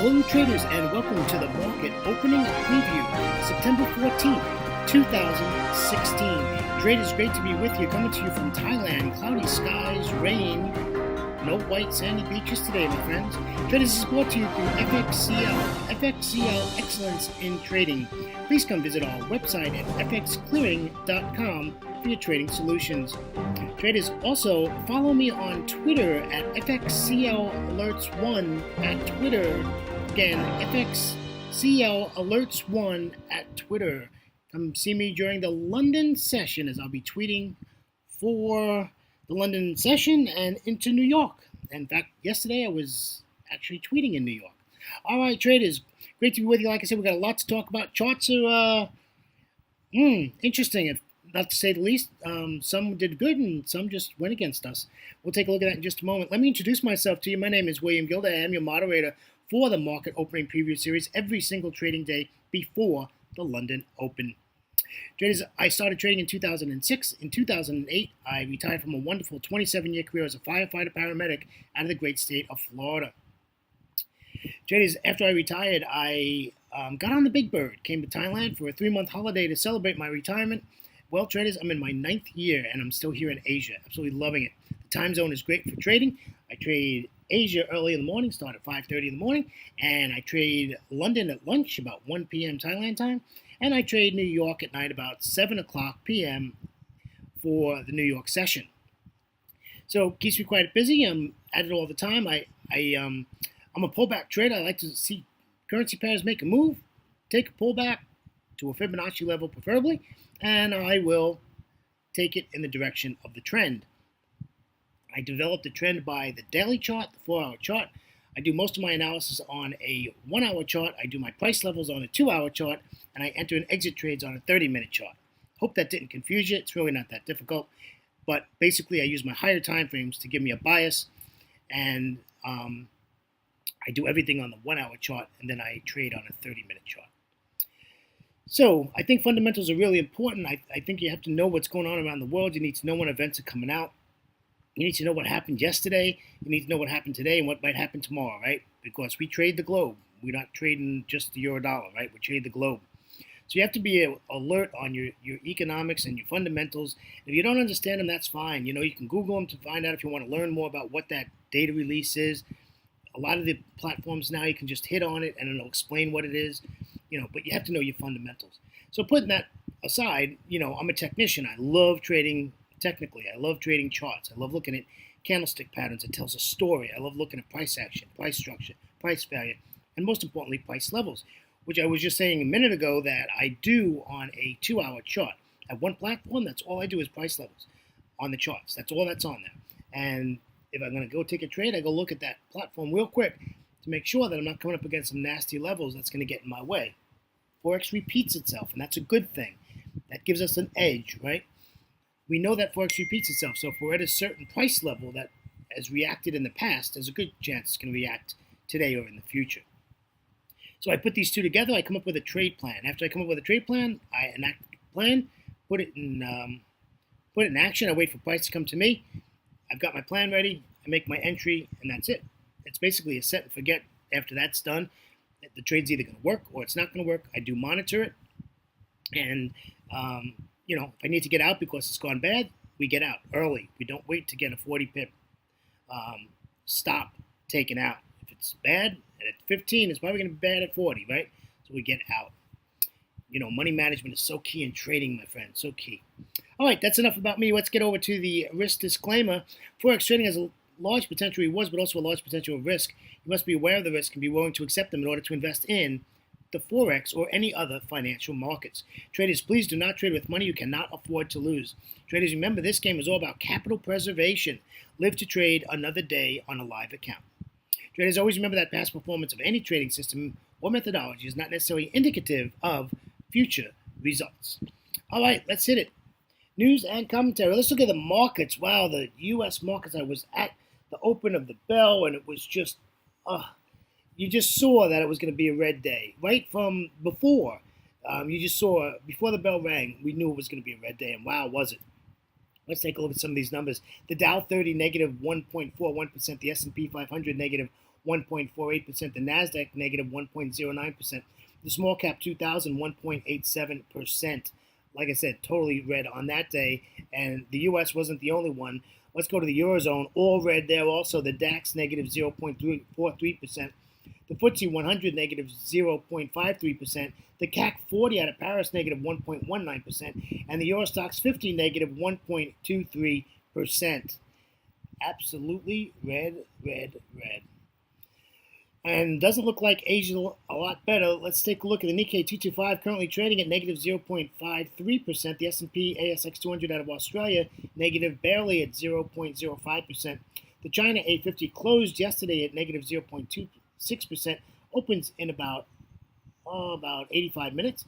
Hello traders and welcome to the market opening preview, September 14th, 2016. Traders, great to be with you, coming to you from Thailand. Cloudy skies, rain, no white sandy beaches today, my friends. Traders, is brought to you through FXCL Excellence in Trading. Please come visit our website at fxclearing.com for your trading solutions. Traders, also follow me on Twitter at FXCLAlerts1 at Twitter. Again, FXCLAlerts1 at Twitter. Come see me during the London session, as I'll be tweeting for the London session and into New York. In fact, yesterday I was actually tweeting in New York. All right, traders, great to be with you. Like I said, we got a lot to talk about. Charts are interesting, if not to say the least. Some did good and some just went against us. We'll take a look at that in just a moment. Let me introduce myself to you. My name is William Gilda. I am your moderator for the Market Opening Preview Series every single trading day before the London Open. Traders, I started trading in 2006. In 2008, I retired from a wonderful 27-year career as a firefighter paramedic out of the great state of Florida. Traders, after I retired, I got on the Big Bird, came to Thailand for a 3-month holiday to celebrate my retirement. Well, traders, I'm in my 9th year, and I'm still here in Asia. Absolutely loving it. The time zone is great for trading. I trade Asia early in the morning, start at 5:30 in the morning, and I trade London at lunch, about 1 p.m. Thailand time, and I trade New York at night about 7 o'clock p.m. for the New York session. So it keeps me quite busy. I'm at it all the time. I'm a pullback trader. I like to see currency pairs make a move, take a pullback to a Fibonacci level preferably, and I will take it in the direction of the trend. I developed the trend by the daily chart, the 4-hour chart. I do most of my analysis on a 1-hour chart. I do my price levels on a 2-hour chart, and I enter in exit trades on a 30-minute chart. Hope that didn't confuse you. It's really not that difficult. But basically, I use my higher time frames to give me a bias, and I do everything on the 1-hour chart, and then I trade on a 30-minute chart. So I think fundamentals are really important. I think you have to know what's going on around the world. You need to know when events are coming out. You need to know what happened yesterday. You need to know what happened today and what might happen tomorrow, right? Because we trade the globe. We're not trading just the euro dollar, right? We trade the globe. So you have to be alert on your economics and your fundamentals. If you don't understand them, that's fine. You know, you can Google them to find out if you want to learn more about what that data release is. A lot of the platforms now, you can just hit on it and it'll explain what it is, but you have to know your fundamentals. So putting that aside, I'm a technician. I love trading technically. I love trading charts. I love looking at candlestick patterns. It tells a story. I love looking at price action, price structure, price value, and most importantly, price levels, which I was just saying a minute ago that I do on a 2-hour chart. I have one platform. That's all I do is price levels on the charts. That's all that's on there. And if I'm going to go take a trade, I go look at that platform real quick to make sure that I'm not coming up against some nasty levels that's going to get in my way. Forex repeats itself, and that's a good thing. That gives us an edge, right? We know that Forex repeats itself, so if we're at a certain price level that has reacted in the past, there's a good chance it's going to react today or in the future. So I put these two together, I come up with a trade plan. After I come up with a trade plan, I enact the plan, put it in action, I wait for price to come to me. I've got my plan ready, I make my entry, and that's it. It's basically a set and forget. After that's done, the trade's either going to work or it's not going to work. I do monitor it, and if I need to get out because it's gone bad, we get out early. We don't wait to get a 40 pip stop taken out. If it's bad at 15, it's probably going to be bad at 40, right? So we get out. Money management is so key in trading, my friend, so key. All right, that's enough about me. Let's get over to the risk disclaimer. Forex trading has a large potential rewards, but also a large potential of risk. You must be aware of the risk and be willing to accept them in order to invest in the Forex or any other financial markets. Traders, please do not trade with money you cannot afford to lose. Traders, remember this game is all about capital preservation. Live to trade another day on a live account. Traders, always remember that past performance of any trading system or methodology is not necessarily indicative of future results. All right, let's hit it. News and commentary. Let's look at the markets. Wow, the U.S. markets. I was at the open of the bell, and it was just, you just saw that it was going to be a red day right from before. You just saw before the bell rang, we knew it was going to be a red day, and wow, was it? Let's take a look at some of these numbers. The Dow 30 negative 1.41%, the S&P 500 negative 1.48%. The Nasdaq negative 1.09%. The small cap 2000 1.87%. Like I said, totally red on that day, and the U.S. wasn't the only one. Let's go to the Eurozone, all red there also. The DAX negative 0.43%. The FTSE 100 negative 0.53%, the CAC 40 out of Paris negative 1.19%, and the Eurostoxx 50 negative 1.23%. Absolutely red, red, red. And doesn't look like Asia a lot better. Let's take a look at the Nikkei 225 currently trading at negative 0.53%. The S&P ASX 200 out of Australia negative barely at 0.05%. The China A50 closed yesterday at negative 0.26%, opens in about 85 minutes.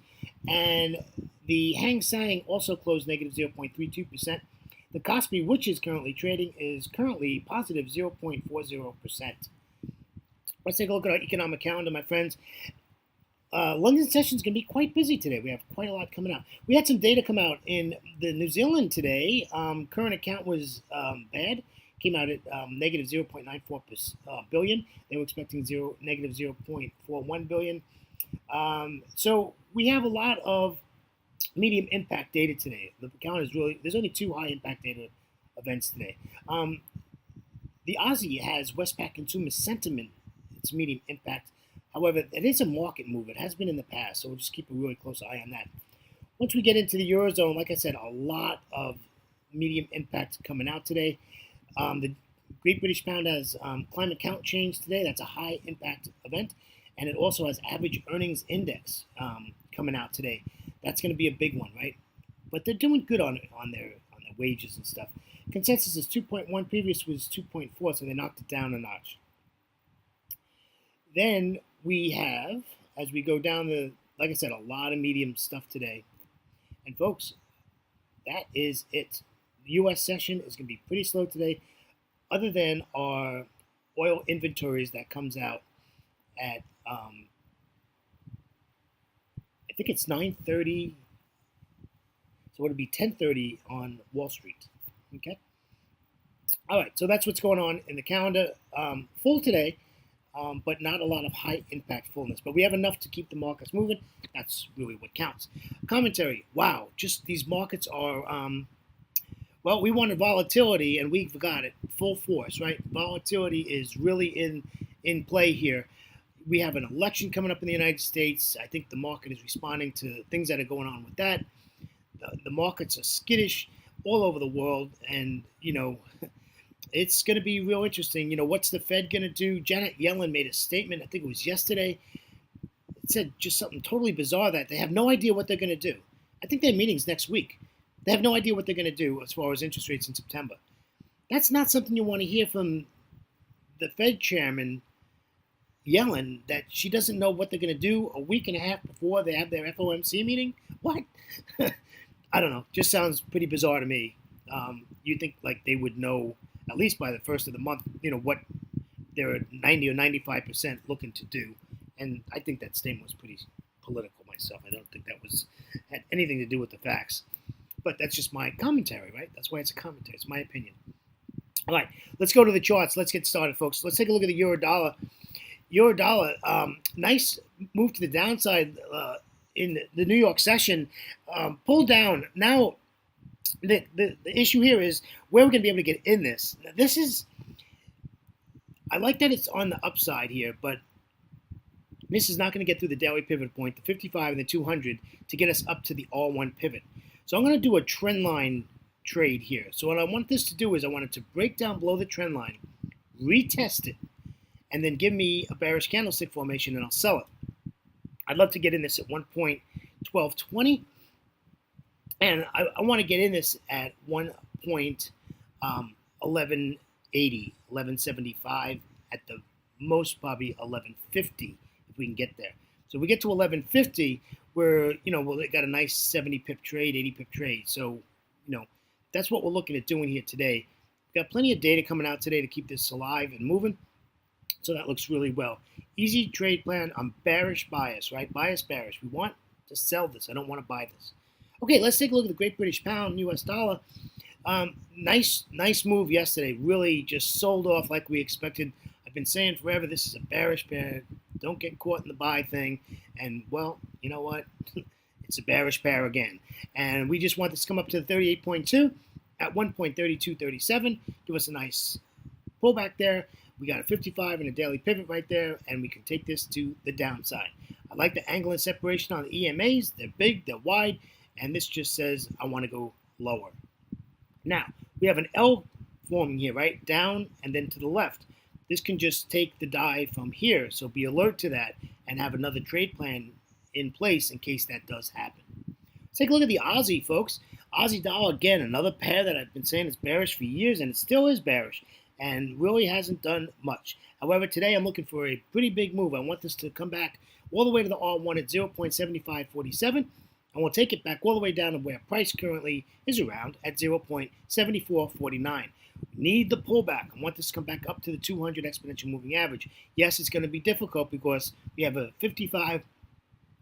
And the Hang Seng also closed negative 0.32%. The Kospi, which is currently trading, is currently positive 0.40%. Let's take a look at our economic calendar, my friends. London session is going to be quite busy today. We have quite a lot coming out. We had some data come out in the New Zealand today. Current account was bad. Came out at negative 0.94 billion. They were expecting negative 0.41 billion. So we have a lot of medium impact data today. The account is really, there's only 2 high impact data events today. The Aussie has Westpac consumer sentiment. It's medium impact. However, it is a market move. It has been in the past, so we'll just keep a really close eye on that. Once we get into the Eurozone, like I said, a lot of medium impact coming out today. The Great British Pound has climate count change today. That's a high impact event. And it also has average earnings index coming out today. That's going to be a big one, right? But they're doing good on their wages and stuff. Consensus is 2.1. Previous was 2.4, so they knocked it down a notch. Then we have, as we go down like I said, a lot of medium stuff today. And folks, that is it. The U.S. session is going to be pretty slow today, other than our oil inventories that comes out at, I think it's 9:30. So it'll be 10:30 on Wall Street. Okay. All right. So that's what's going on in the calendar. Full today. But not a lot of high impact fullness. But we have enough to keep the markets moving. That's really what counts. Commentary. Wow, just these markets are, well, we wanted volatility and we've got it full force, right? Volatility is really in play here. We have an election coming up in the United States. I think the market is responding to things that are going on with that. The markets are skittish all over the world, and, it's going to be real interesting. What's the Fed going to do? Janet Yellen made a statement, I think it was yesterday. It said just something totally bizarre that they have no idea what they're going to do. I think their meeting's next week. They have no idea what they're going to do as far as interest rates in September. That's not something you want to hear from the Fed chairman, Yellen, that she doesn't know what they're going to do a week and a half before they have their FOMC meeting. What? I don't know. Just sounds pretty bizarre to me. You'd think like they would know at least by the first of the month, what they're 90 or 95% looking to do. And I think that statement was pretty political myself. I don't think that had anything to do with the facts. But that's just my commentary, right? That's why it's a commentary. It's my opinion. All right, let's go to the charts. Let's get started, folks. Let's take a look at the euro dollar. Euro dollar, nice move to the downside in the New York session. Pulled down. Now, the issue here is where we're going to be able to get in this. Now, I like that it's on the upside here, but this is not going to get through the daily pivot point, the 55 and the 200, to get us up to the all-one pivot. So I'm going to do a trend line trade here. So what I want this to do is I want it to break down below the trend line, retest it, and then give me a bearish candlestick formation, and I'll sell it. I'd love to get in this at 1.1220. And I want to get in this at 1.1180, 1175, at the most probably 1150 if we can get there. So we get to 1150, where they got a nice 70 pip trade, 80 pip trade. So that's what we're looking at doing here today. We've got plenty of data coming out today to keep this alive and moving. So that looks really well. Easy trade plan. I'm bearish bias, right? Bias bearish. We want to sell this. I don't want to buy this. Okay, let's take a look at the Great British Pound, U.S. dollar. Nice move yesterday. Really just sold off like we expected. I I've been saying forever this is a bearish pair. Don't get caught in the buy thing. And, well, you know what? It's a bearish pair again. And we just want this to come up to the 38.2 at 1.3237. Give us a nice pullback there. We got a 55 and a daily pivot right there, and we can take this to the downside. I like the angle and separation on the EMAs. They're big, they're wide, and this just says I want to go lower. Now, we have an L forming here, right? Down and then to the left. This can just take the dive from here, so be alert to that and have another trade plan in place in case that does happen. Let's take a look at the Aussie, folks. Aussie dollar, again, another pair that I've been saying is bearish for years, and it still is bearish and really hasn't done much. However, today I'm looking for a pretty big move. I want this to come back all the way to the R1 at 0.7547, and we'll take it back all the way down to where price currently is around at 0.7449. We need the pullback. I want this to come back up to the 200 exponential moving average. Yes, it's going to be difficult because we have a 55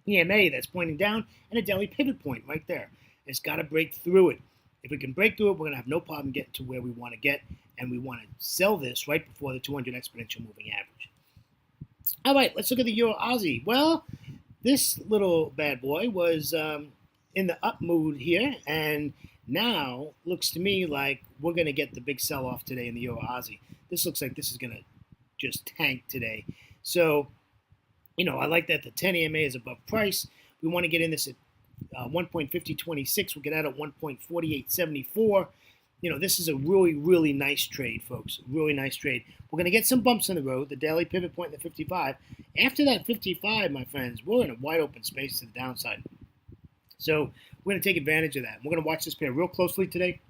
EMA that's pointing down and a daily pivot point right there. It's got to break through it. If we can break through it, we're going to have no problem getting to where we want to get, and we want to sell this right before the 200 exponential moving average. All right, let's look at the Euro Aussie. Well, this little bad boy was in the up mood here, and now looks to me like we're going to get the big sell-off today in the Euro Aussie. This looks like this is going to just tank today. So, I like that the 10 EMA is above price. We want to get in this at 1.5026. We'll get out at 1.4874. This is a really, really nice trade, folks. Really nice trade. We're going to get some bumps in the road, the daily pivot point in the 55. After that 55, my friends, we're in a wide open space to the downside. So we're going to take advantage of that. We're going to watch this pair real closely today.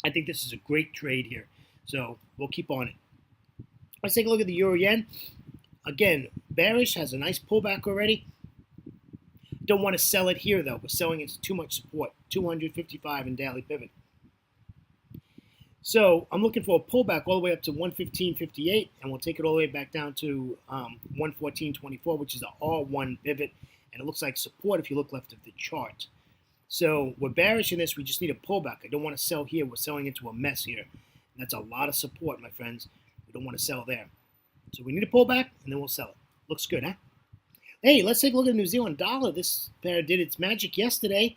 I think this is a great trade here. So we'll keep on it. Let's take a look at the Euro Yen. Again, bearish, has a nice pullback already. Don't want to sell it here, though. We're selling into too much support, 255 in daily pivot. So I'm looking for a pullback all the way up to 115.58, and we'll take it all the way back down to 114.24, which is the R1 pivot, and it looks like support if you look left of the chart. So we're bearish in this. We just need a pullback. I don't want to sell here. We're selling into a mess here. And that's a lot of support, my friends. We don't want to sell there. So we need a pullback, and then we'll sell it. Looks good, huh? Hey, let's take a look at the New Zealand dollar. This pair did its magic yesterday.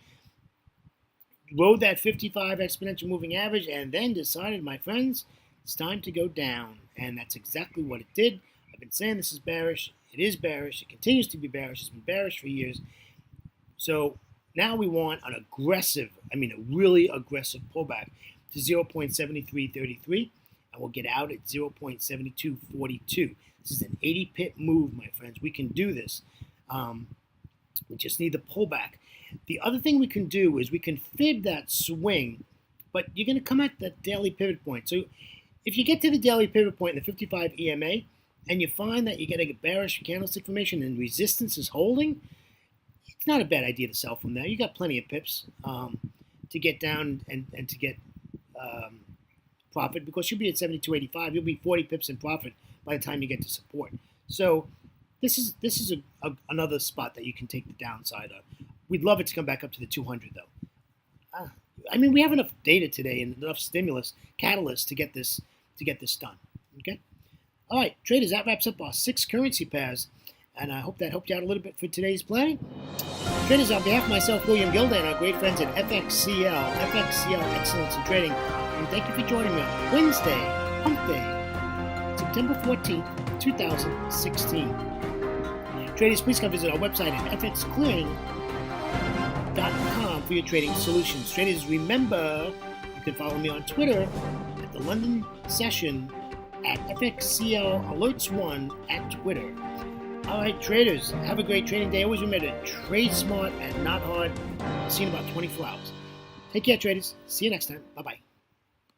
Rode that 55 exponential moving average, and then decided, my friends, it's time to go down. And that's exactly what it did. I've been saying this is bearish. It is bearish. It continues to be bearish. It's been bearish for years. So now we want an aggressive, a really aggressive pullback to 0.7333, and we'll get out at 0.7242. This is an 80-pip move, my friends. We can do this. We just need the pullback. The other thing we can do is we can fib that swing, but you're going to come at that daily pivot point. So if you get to the daily pivot point in the 55 EMA and you find that you're getting a bearish candlestick formation and resistance is holding, it's not a bad idea to sell from there. You got plenty of pips to get down and to get profit, because you'll be at 72.85. You'll be 40 pips in profit by the time you get to support. So this is another spot that you can take the downside of. We'd love it to come back up to the 200, though. We have enough data today and enough stimulus catalyst to get this done. Okay. All right, traders. That wraps up our 6 currency pairs, and I hope that helped you out a little bit for today's planning. Traders, on behalf of myself, William Gilda, and our great friends at FXCL Excellence in Trading, and thank you for joining me on Wednesday, Hump Day, September 14th, 2016. Traders, please come visit our website at fxclearing.com for your trading solutions. Traders, remember, you can follow me on Twitter at the London Session at FXCL Alerts1 at Twitter. All right, traders, have a great trading day. Always remember to trade smart and not hard. See you in about 24 hours. Take care, traders. See you next time. Bye-bye.